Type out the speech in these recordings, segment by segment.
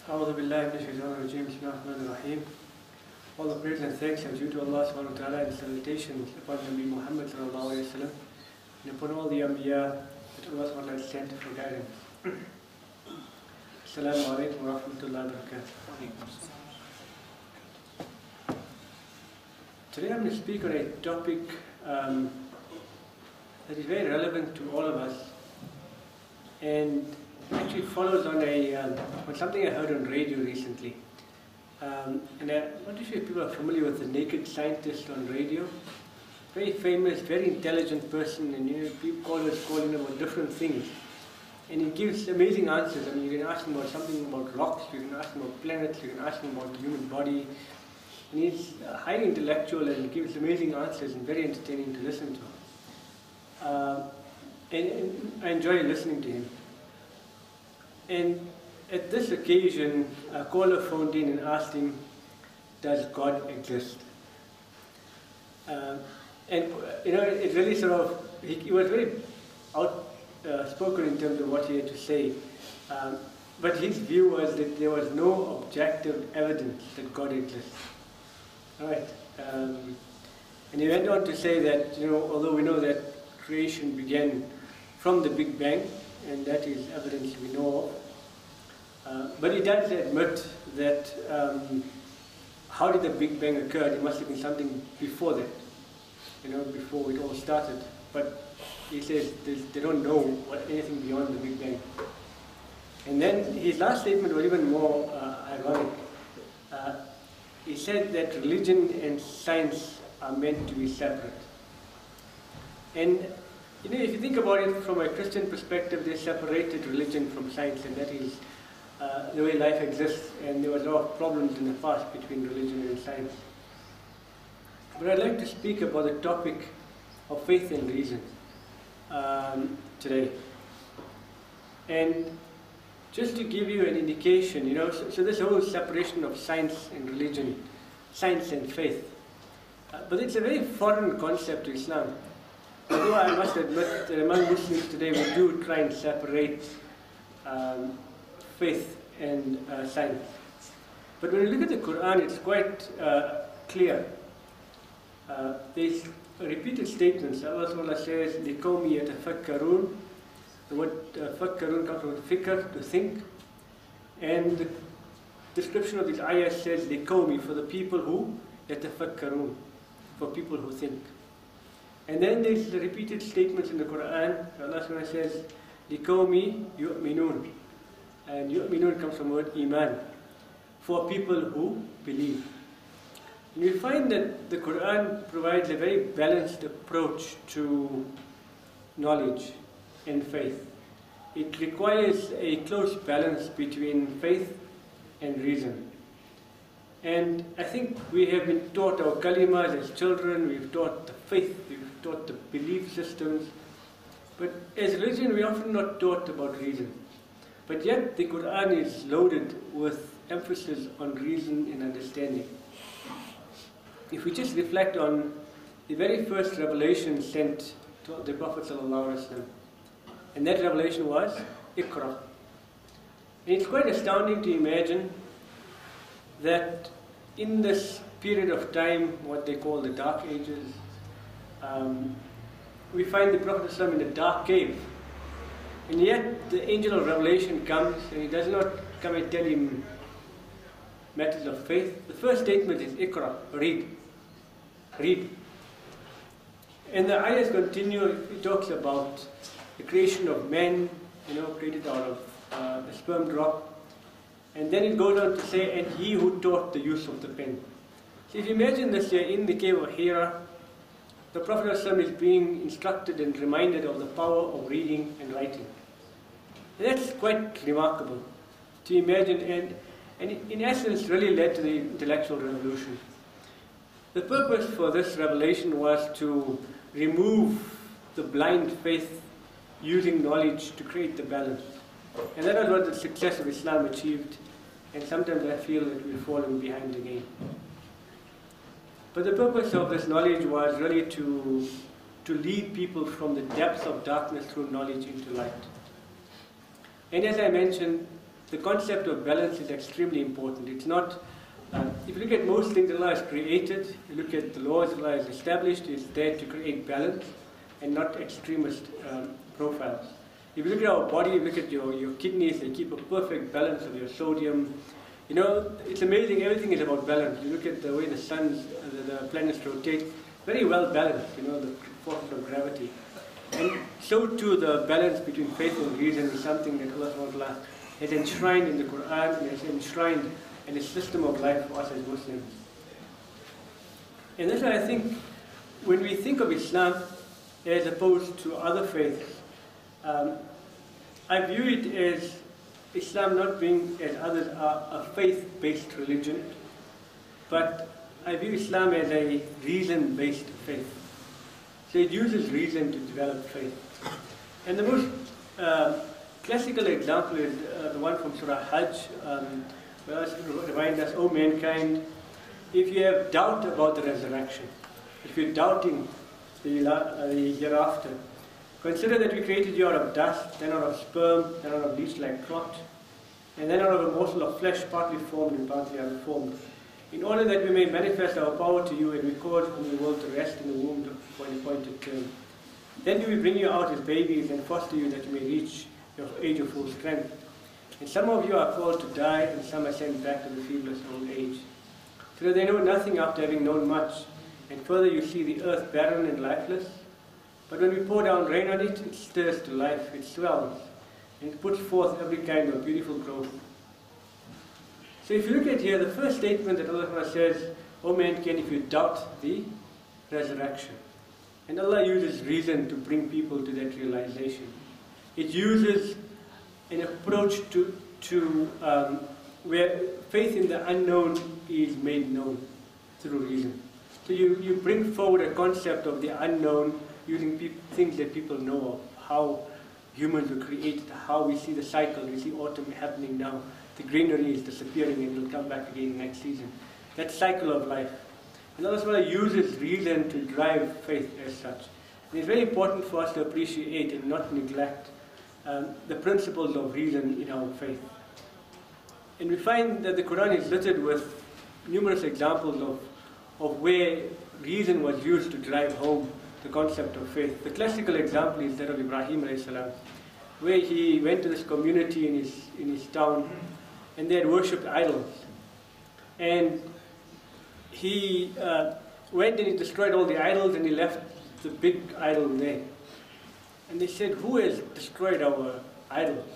أعوذ بالله من الشيطان الرجيم بسم الله الرحمن الرحيم. All the praise and thanks are due to Allah subhanahu wa ta'ala, and salutations upon Nabi Muhammad sallallahu alayhi wa sallam, and upon all the Anbiya that Allah subhanahu wa ta'ala sent for guidance. Assalamu alaikum wa rahmatullahi wa barakatuh. Today I'm going to speak on a topic that is very relevant to all of us, and actually follows on on something I heard on radio recently. And I'm not sure if people are familiar with the Naked Scientist on radio. Very famous, very intelligent person, and people callers calling him about different things. And he gives amazing answers. I mean, you can ask him about something about rocks, you can ask him about planets, you can ask him about the human body. And he's highly intellectual and gives amazing answers and very entertaining to listen to. And I enjoy listening to him. And at this occasion, a caller phoned in and asked him, does God exist? It really sort of, he was very outspoken in terms of what he had to say. But his view was that there was no objective evidence that God exists. Right. And he went on to say that, although we know that creation began from the Big Bang, and that is evidence we know of. But he does admit that how did the Big Bang occur? There must have been something before that, before it all started. But he says they don't know anything beyond the Big Bang. And then his last statement was even more ironic. He said that religion and science are meant to be separate. And if you think about it from a Christian perspective, they separated religion from science, and that is the way life exists, and there was a lot of problems in the past between religion and science. But I'd like to speak about the topic of faith and reason today. And just to give you an indication, so this whole separation of science and religion, science and faith, but it's a very foreign concept to Islam. Although I must admit that among Muslims today we do try and separate faith and science. But when you look at the Quran, it's quite clear. There's repeated statements. Allah SWT says, لِقَوْمِ يَتَفَكَّرُونَ. The word fakkarun comes from fikr, to think. And the description of this ayah says, لِقَوْمِ, for the people who يَتَفَكَّرُونَ, for people who think. And then there's the repeated statements in the Quran. Allah SWT says, لِقَوْمِ يُؤْمِنُونَ. And yu'minun comes from the word iman, for people who believe. And you find that the Quran provides a very balanced approach to knowledge and faith. It requires a close balance between faith and reason. And I think we have been taught our kalimas as children, we've taught the faith, we've taught the belief systems. But as religion, we're often not taught about reason. But yet the Quran is loaded with emphasis on reason and understanding. If we just reflect on the very first revelation sent to the Prophet ﷺ, and that revelation was Iqra. And it's quite astounding to imagine that in this period of time, what they call the Dark Ages, we find the Prophet ﷺ in a dark cave. And yet the angel of revelation comes, and he does not come and tell him matters of faith. The first statement is Iqra, read. Read. And the ayahs continue, it talks about the creation of men, created out of a sperm drop. And then it goes on to say, and he who taught the use of the pen. So if you imagine this, you're in the cave of Hira, the Prophet ﷺ is being instructed and reminded of the power of reading and writing. And that's quite remarkable to imagine, and in essence really led to the intellectual revolution. The purpose for this revelation was to remove the blind faith using knowledge to create the balance. And that was what the success of Islam achieved, and sometimes I feel that we're falling behind again. But the purpose of this knowledge was really to lead people from the depths of darkness through knowledge into light. And as I mentioned, the concept of balance is extremely important. It's not, if you look at most things Allah has created, you look at the laws Allah has established, it's there to create balance and not extremist profiles. If you look at our body, you look at your kidneys, they keep a perfect balance of your sodium. You know, it's amazing, everything is about balance. You look at the way the planets rotate, very well balanced, you know, the forces of gravity. And so too the balance between faith and reason is something that Allah has enshrined in the Quran and has enshrined in a system of life for us as Muslims. And that's why I think when we think of Islam as opposed to other faiths, I view it as Islam not being, as others are, a faith-based religion, but I view Islam as a reason-based faith. So it uses reason to develop faith. And the most classical example is the one from Surah Hajj, where Allah reminds us, O mankind, if you have doubt about the resurrection, if you're doubting the hereafter, consider that we created you out of dust, then out of sperm, then out of leech-like clot, and then out of a morsel of flesh, partly formed and partly unformed, in order that we may manifest our power to you and record from the world to rest in the womb for an appointed term. Then do we bring you out as babies and foster you that you may reach your age of full strength. And some of you are called to die, and some are sent back to the feeblest old age, so that they know nothing after having known much. And further you see the earth barren and lifeless. But when we pour down rain on it, it stirs to life, it swells, and it puts forth every kind of beautiful growth. So if you look at here, the first statement that Allah says, O mankind, if you doubt the resurrection. And Allah uses reason to bring people to that realization. It uses an approach to where faith in the unknown is made known through reason. So you bring forward a concept of the unknown using things that people know of, how humans were created, how we see the cycle, we see autumn happening now, the greenery is disappearing and it will come back again next season. That cycle of life. And Allah uses reason to drive faith as such. And it's very important for us to appreciate and not neglect the principles of reason in our faith. And we find that the Quran is littered with numerous examples of where reason was used to drive home the concept of faith. The classical example is that of Ibrahim alayhi salam, where he went to this community in his town and they had worshipped idols. And he went and he destroyed all the idols and he left the big idol there. And they said, who has destroyed our idols?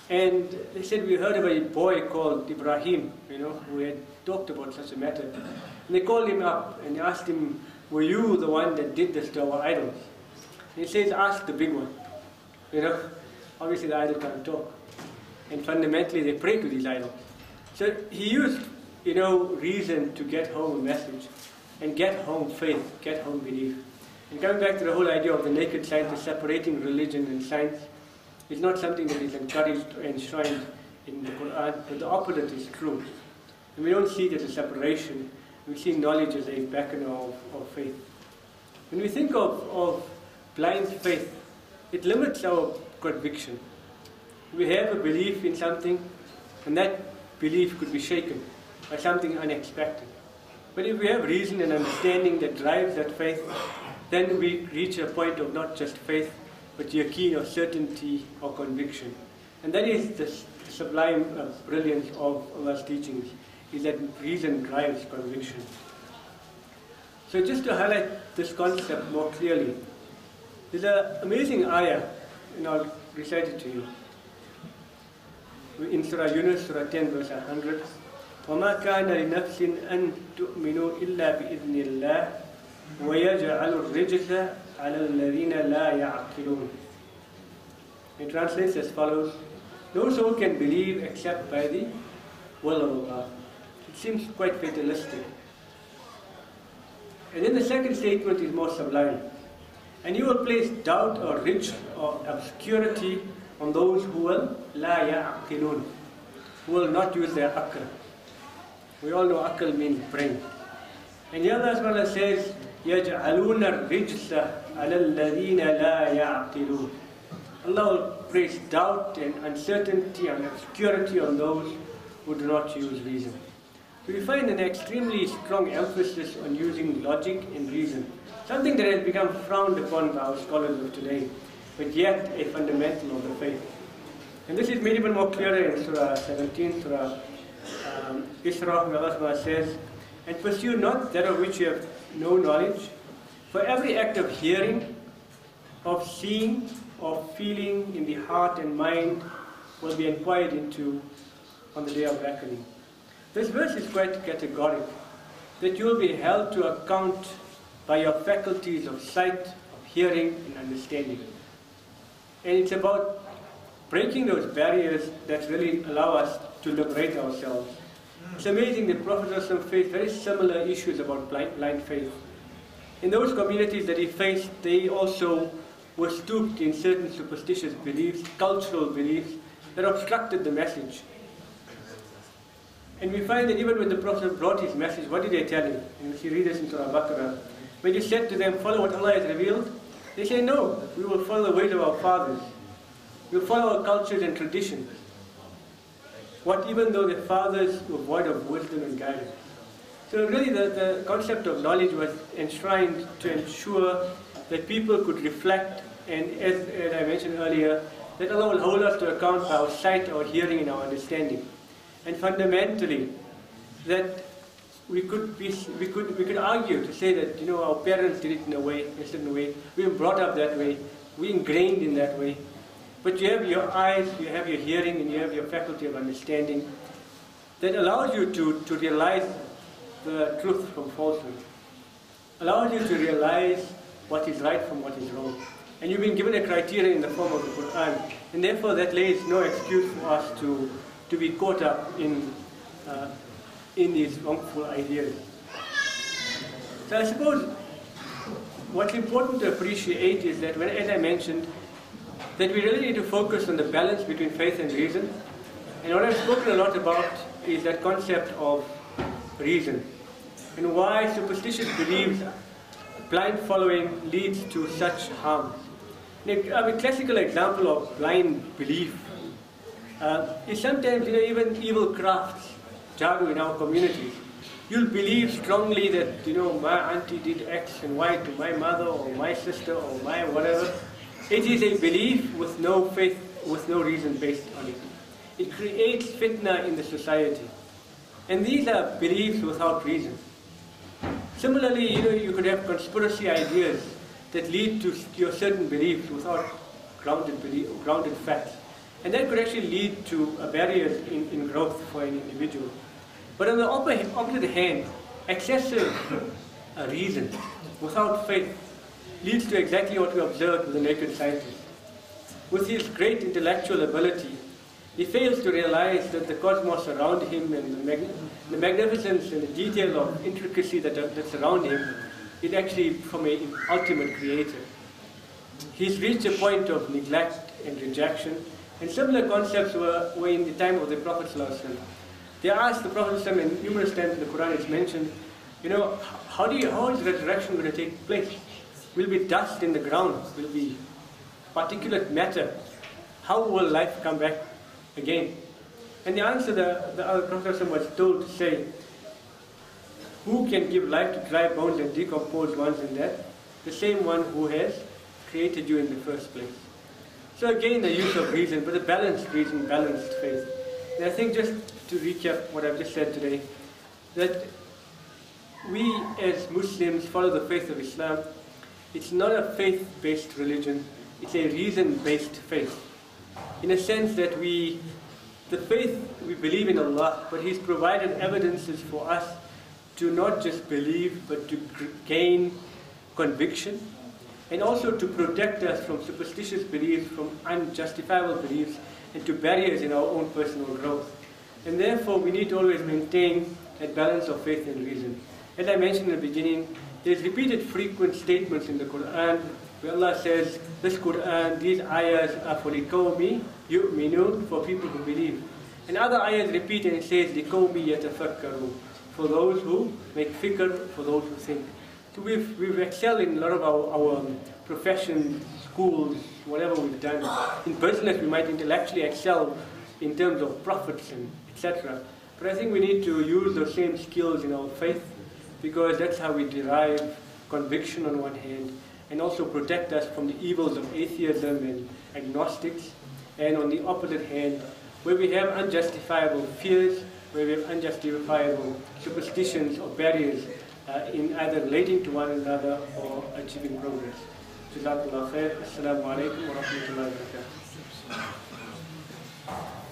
And they said, we heard of a boy called Ibrahim, who had talked about such a matter. And they called him up and asked him, were you the one that did this to our idols? And he says, ask the big one. Obviously the idol can't talk. And fundamentally they pray to these idols. So he used, reason to get home a message and get home faith, get home belief. And coming back to the whole idea of the naked scientist separating religion and science is not something that is encouraged or enshrined in the Quran, but the opposite is true. And we don't see it as a separation. We see knowledge as a beacon of faith. When we think of blind faith, it limits our conviction. We have a belief in something, and that belief could be shaken by something unexpected. But if we have reason and understanding that drives that faith, then we reach a point of not just faith, but yaqeen or certainty or conviction. And that is the sublime brilliance of Allah's teachings, is that reason drives conviction. So just to highlight this concept more clearly, there's an amazing ayah, and I'll recite it to you. In Surah Yunus, Surah 10, verse 100, وَمَا كَانَ لِنَفْسٍ أَن تُؤْمِنُوا إِلَّا بِإِذْنِ اللَّهِ وَيَجْعَلُ الرِّجْسَ عَلَى الَّذِينَ لَا يَعْقِلُونَ. It translates as follows: no soul can believe except by the will of Allah. It seems quite fatalistic. And then the second statement is more sublime. And you will place doubt or risk or obscurity on those who will la ya'qilun, who will not use their aql. We all know aql means brain. And here Allah says, يَجْعَلُونَ الرِّجْسَ عَلَى الَّذِينَ لَا يَعْقِلُونَ. Allah will place doubt and uncertainty and obscurity on those who do not use reason. So we find an extremely strong emphasis on using logic and reason, something that has become frowned upon by our scholars of today, but yet a fundamental of the faith. And this is made even more clearer in Surah 17, Surah Isra, where Allah says, "And pursue not that of which you have no knowledge, for every act of hearing, of seeing, of feeling in the heart and mind will be inquired into on the day of reckoning." This verse is quite categorical, that you will be held to account by your faculties of sight, of hearing, and understanding. And it's about breaking those barriers that really allow us to liberate ourselves. It's amazing that Prophet faced very similar issues about blind faith. In those communities that he faced, they also were stooped in certain superstitious beliefs, cultural beliefs, that obstructed the message. And we find that even when the Prophet brought his message, what did they tell him? And if you read this in Surah Baqarah, when you said to them, follow what Allah has revealed, they say, no, we will follow the ways of our fathers. We will follow our cultures and traditions. What even though the fathers were void of wisdom and guidance. So really the concept of knowledge was enshrined to ensure that people could reflect, and as I mentioned earlier, that Allah will hold us to account by our sight, our hearing, and our understanding. And fundamentally, that we could argue to say that, you know, our parents did it in a certain way, we were brought up that way, we ingrained in that way. But you have your eyes, you have your hearing, and you have your faculty of understanding that allows you to realize the truth from falsehood, allows you to realize what is right from what is wrong. And you've been given a criteria in the form of the Quran, and therefore that lays no excuse for us to be caught up in these wrongful ideas. So I suppose what's important to appreciate is that, as I mentioned, that we really need to focus on the balance between faith and reason. And what I've spoken a lot about is that concept of reason, and why superstitious beliefs, blind following, leads to such harm. A classical example of blind belief is sometimes, even evil crafts, jadoo in our communities. You'll believe strongly that, my auntie did X and Y to my mother or my sister or my whatever. It is a belief with no faith, with no reason based on it. It creates fitna in the society. And these are beliefs without reason. Similarly, you could have conspiracy ideas that lead to your certain beliefs without grounded facts. And that could actually lead to barriers in growth for an individual. But on the opposite hand, excessive reason without faith leads to exactly what we observed with the naked scientist. With his great intellectual ability, he fails to realize that the cosmos around him and the magnificence and the detail of intricacy that's around him is actually from an ultimate creator. He's reached a point of neglect and rejection, and similar concepts were in the time of the Prophet ﷺ. They asked the Prophet ﷺ, and numerous times in the Quran it's mentioned, how is resurrection going to take place? Will be dust in the ground, will be particulate matter. How will life come back again? And the answer, the Prophet ﷺ was told to say, who can give life to dry bones and decompose ones in that? The same one who has created you in the first place. So again, the use of reason, but a balanced reason, balanced faith. And I think, just to recap what I've just said today, that we as Muslims follow the faith of Islam. It's not a faith-based religion, it's a reason-based faith. In a sense that we believe in Allah, but He's provided evidences for us to not just believe, but to gain conviction, and also to protect us from superstitious beliefs, from unjustifiable beliefs, and to barriers in our own personal growth. And therefore, we need to always maintain that balance of faith and reason. As I mentioned in the beginning, there's repeated frequent statements in the Quran where Allah says, this Quran, these ayahs are for liqawmi yu'minun, for people who believe. And other ayahs repeat and it says, liqawmi yatafakkarun, for those who make fikr, for those who think. So we've excelled in a lot of our professions, schools, whatever we've done. In business, we might intellectually excel in terms of profits and etc. But I think we need to use those same skills in our faith, because that's how we derive conviction on one hand, and also protect us from the evils of atheism and agnostics. And on the opposite hand, where we have unjustifiable fears, where we have unjustifiable superstitions or barriers in either relating to one another or achieving progress. Jazakallah khair. Assalamu alaikum wa rahmatullahi wa barakatuh.